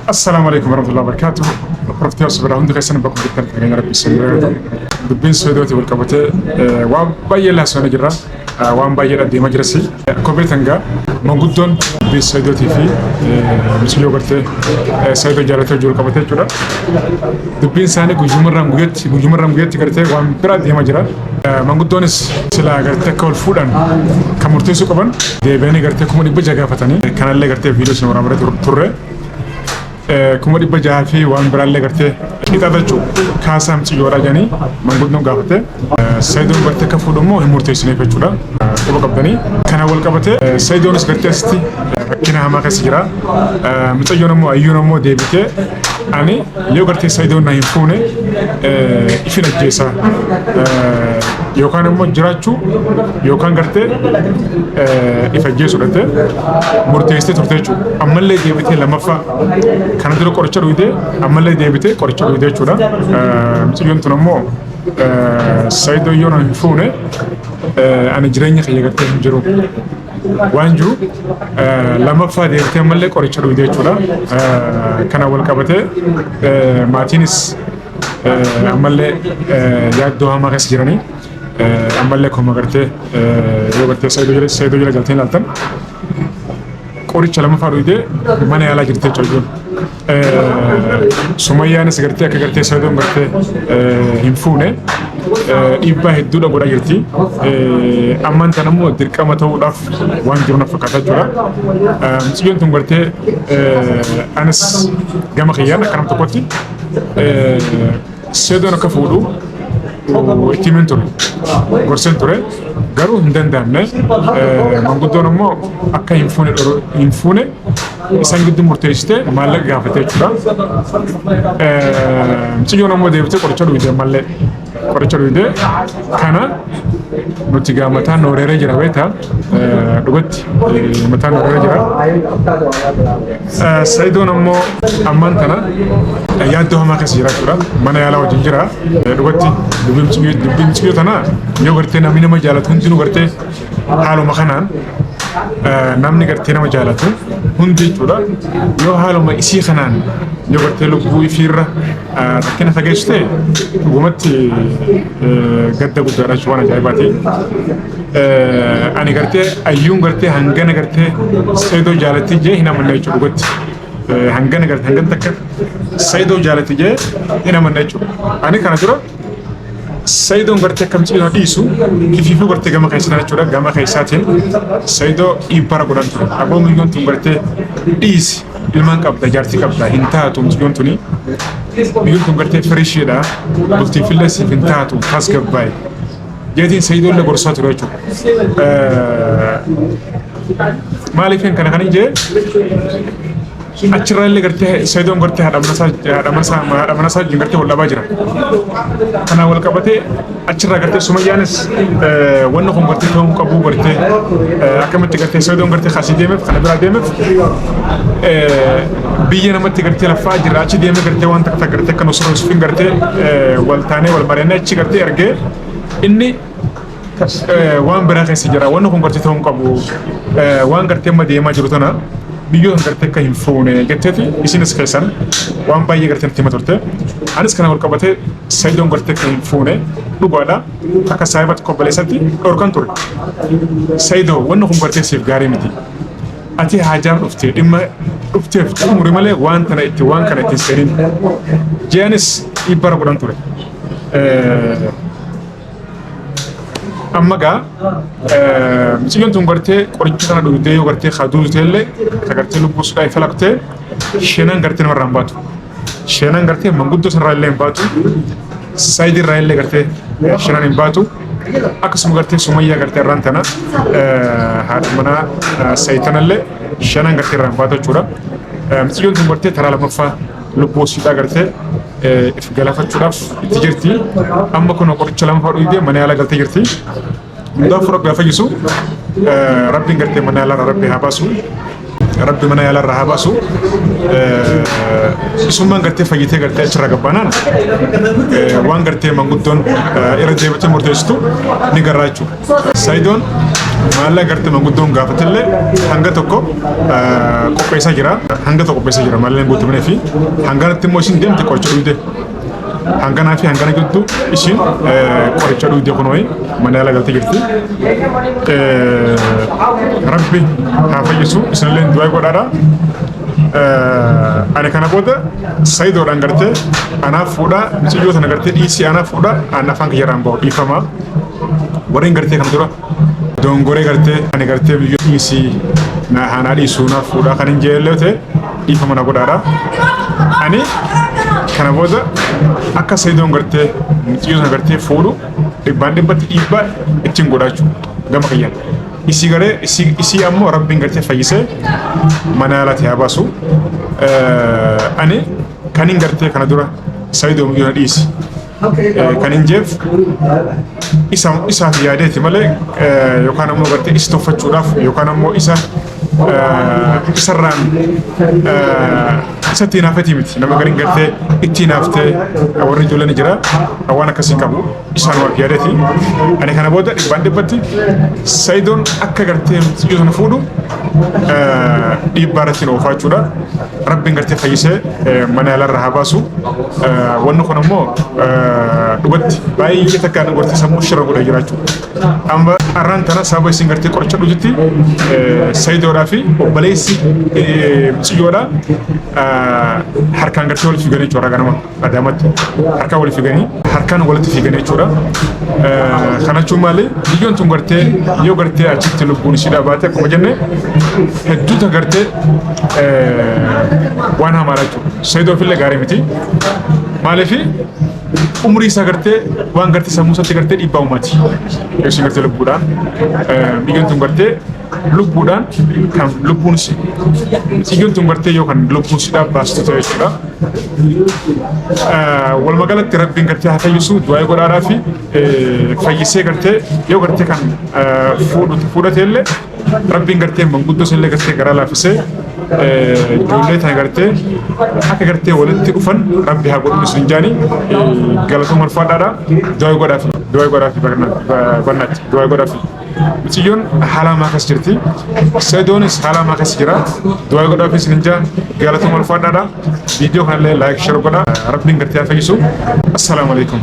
السلام عليكم ورحمة الله وبركاته. بروفتي أصبر عندك سنة بكم جدا كأني ربي سلم دبين سودوتي والكبتة وام باي الله سنة جرا وام باي الله دي مجلسي كوبيتنجا موجودون بسودوتي في مسلو برتة سودو جالته جول كبتة جرا دبين سنة كجمر رمجت كرتة وام برا دي مجرا موجودونس سلا كرتة كول فودان كمرتسو كمان دي بيني كرتة كموني بجاكا فتاني كان اللي كرتة فيديو سنورا مرة تورة kuma dhibba jaha fi waan biraallee gartee hidhatachuu kaasaa miciyyoodha jedhanii manguddoon gaafate Sayidoon gartee akka fuudhamu hin murteessineef jechuudha. Quba qabdanii kana wal qabate Sayidoonis gartee asitti rakkina hamaa keessa jira. Miciyyoon ammoo ayyuun ammoo deebitee ani yoo gartee Sayidoon na hin fuune ifin ajjeesaa yookaan ammoo jiraachuu yookaan gartee if ajjeesuu gartee murteessitee turte jechuudha. Ammallee deebitee lammaffaa kana dura qoricha dhugdee ammallee deebitee qoricha dhugdee jechuudha. Miciyyoon tun ammoo Sayidoon yoo na hin fuune ani jireenya kiyya gartee hin jiru waan jiru lammaffaa deebitee ammallee qoricha dhugdee jechuudha. Kana wal qabatee maatiinis ammallee yaaddoo hamaa keessa jiranii ammallee akkuma gartee yoo gartee Sayidoo jala galtee ilaaltan qoricha lammaffaa dhugdee mana yaalaa jirti jechuudha. Sumayyaanis gartee akka gartee Sayidoon gartee hin fuune dhiibbaa hedduudha godhaa jirti. Ammaan tan ammoo dirqama ta'uudhaaf waan jiru na fakkaata jechuudha. Miciyyoon tun gartee anis gama kiyyaan akka nama tokkotti Sayidoon akka fuudhu itti himin ture gorseen ture garuu hin danda'amne manguddoon ammoo akka hin fuune isaan gidduu murteessitee maallaqa gaafate jechuudha. Miciyyoon ammoo deebitee qoricha dhugdee ammallee qoricha dhugdee kana nuti gaa mataan nooreeree jira beektaa dhugatti mataan nooreeree jira. Sayidoon ammoo ammaan tana yaaddoo hamaa keessa jira jechuudha. Mana yaalaa wajjin jira dhugatti dubbii Michiyyoo tana yoo gartee namni nama jaalatu hundinuu gartee haaluma kanaan namni gartee nama jaalatu hundi jechuudha. Yoo haaluma isii kanaan yoo gartee lubbuu ifiirra rakkina fageessu ta'e dhugumatti gadda guddaadha jechuudha waan ajaa'ibaati. Ani gartee ayyuun gartee hangana gartee Sayidoo jaalatti jee hin amanne jechuudha dhugatti. Hangana gartee hangana takka Sayidoo jaalatti jee hin amanne jechuudha. Ani kana dura Sayidoon gartee akka Miciyyoon dhiisu kifiifuu gartee gama keessaa jechuudha. Gama keessaatiin Sayidoo dhiibbara godhan ture. Aboo Miciyyoon tun gartee dhiisi ilmaan qabda jaartii qabda hin taatu Miciyyoon tuni. Miciyyoon tun gartee firishiidha. Bultiifillee siif hin taatu tasgabbaa'e. Jeetiin Sayidoon illee gorsaa ture jechuudha. Maaliifin kana kan jee achirraa illee gartee Sayidoon gartee haadha manasaa wajjin gartee wal dhabaa jira. Kanaan wal qabatee achirraa gartee Sumayyaanis wanna kun gartee ta'uu qabu gartee akkamitti gartee Sayidoon gartee kaasii deemeef kana biraa deemeef biyya namatti gartee laffaa jira achi deemee gartee waan takka gartee kan osoo Yuusufiin gartee wal taanee wal mari'annee achi gartee argee inni waan biraa keessa jira wanna kun gartee ta'uu qabu waan gartee amma deemaa jiru tana biyyoon gartee akka hin fuune jetteeti isinis keessan waan baay'ee gartee itti hima turte. Anis kana wal qabatee Sayidoon gartee akka hin fuune dhugaadha akka saayibatti kobbaleessatti dhorkan ture. Sayidoo wanna kun gartee siif gaarii miti. Ati haajaan dhuftee dhimma dhufteef xumuri malee waan kana itti seeniin jeenis dhiibbara godhan ture. Amma gaa Miciyyoon tun gartee qoricha kana dhugdee yoo gartee haduutee illee ka gartee lubbuu sudhaa ifalaktee sheenaan gartee namarraa hin baatu. Sheenaan gartee manguddoo sanarraa illee hin baatu. Sayidirraa illee gartee sheenaan hin baatu. Akkasuma gartee Sumayyaa gartee irraan tana haadha manaa Sayitanallee sheenaan gartee irraa hin baatu jechuudha. Miciyyoon tun gartee taraa lammaffaa lubbuu sudhaa gartee if galaafachuudhaaf itti jirti. Amma kun qoricha lammaffaa dhugdee mana yaalaa galtee jirti. Hundaaf fura gaafa jisu rabbiin gartee mana yaalaa rabbi haa baasu. Rabbi mana yaalaa irraa haa baasu. Isummaan gartee fayyitee gartee achirraa gabbaanaan waan gartee manguddoon irra deebitee murteessitu ni garraa jechuudha. Sayidoon maalla gartee manguddoon gaafatillee hanga tokko qopheessaa jira. Hanga tokko qopheessaa jira maalleen guutamanii fi hanganatti immoo isin deemte qoricha dhugde. Hanganaa fi hangana gidduu isin qoricha dhugde kunoo mana yaala galtee jirti. Rabbi haa fayyisu isinillee du'aa godhaadha. Ani kana booda Sayidoodhaan gartee anaaf fuudha mucayyoo sana gartee dhiisii anaaf fuudha afaan kiyyaraan bahu dhiifama. Warreen gartee kana dura dongoree gartee ani gartee biyya dhiisii na hanaa dhiisuu naaf fuudha kan hin jeellee ta'e dhiifama na godhaadha. Ani kana booda akka Sayidoon gartee mucayyoo sana gartee fuudhu dhibbaan dhibbatti dhiibbaa ittiin godhachuu gama kiyyaan. Isi garee isi ammoo Rabbiin gartee fayyisee mana yaalaatti haa baasu. Ani kan hin gartee kana dura Sayidoo mucayyoo na dhiisi. Kan hin jeef isaaf yaadeeti malee yookaan ammoo gartee isa tuffachuudhaaf yookaan ammoo isarraan isa ittiin hafetii miti. Nama gariin gartee ittiin haftee warri ijoolleen jira waan akkasii qabu isaan waan yaadeeti. Ani kana booda dhibbaan dhibbatti Sayidoon akka gartee mucayyoo sana fuudhu dhiibbaa irratti oofaa jechuudha. Rabbiin gartee fayyisee mana yaalarraa haa baasu. Wanni kun ammoo dhugatti baay'ee takkaan gartee sammuu shirra godhee jira jechuudha. Amma arraan tana sababa isin gartee qoricha dhugutti Sayidoodhaa fi obboleessi mucayyoodha harkaan gartee walitti fiiganii jechuudha ganama Adaamatti harkaan walitti fiiganii harkaan walitti fiiganii jechuudha. Kana jechuun maali biyyoon tun gartee yoo gartee achitti lubbuun ishiidhaa baate akkuma jenne hedduuta gartee waan hamaadha jechuudha. Sayidoo fillee gaarii miti maaliifi umrii isaa gartee waan gartee sammuu isaatti gartee dhiibbaa uumaati. Yookiin gartee lubbuudhaan biyyoon tun gartee lubbuudhaan kan lubbuun biyyoon tun gartee yookaan lubbuun sidhaa baastu ta'e jechuudha. Walumaa galatti Rabbiin gartee haa fayyisu du'aa godhaadhaa fi fayyisee gartee yoo gartee kan fuudhate illee Rabbiin gartee manguddoo illee gartee garaa laafisee ijoollee tana gartee akka gartee walitti dhufan Rabbi haa godhu isin jaani galatoomaa ulfaadhaadha. Du'aa godhaafi bannaatti du'aa godhaafi. Mucayyoon haala hamaa keessa jirti. Sayidoonis haala hamaa keessa jira. Du'aa godhaafi isin jaa galatoomaa ulfaadhaadha. Viidiyoo kanallee laayik share godhaa. Rabbiin gartee haa fayyisu. Assalaamu alaikum.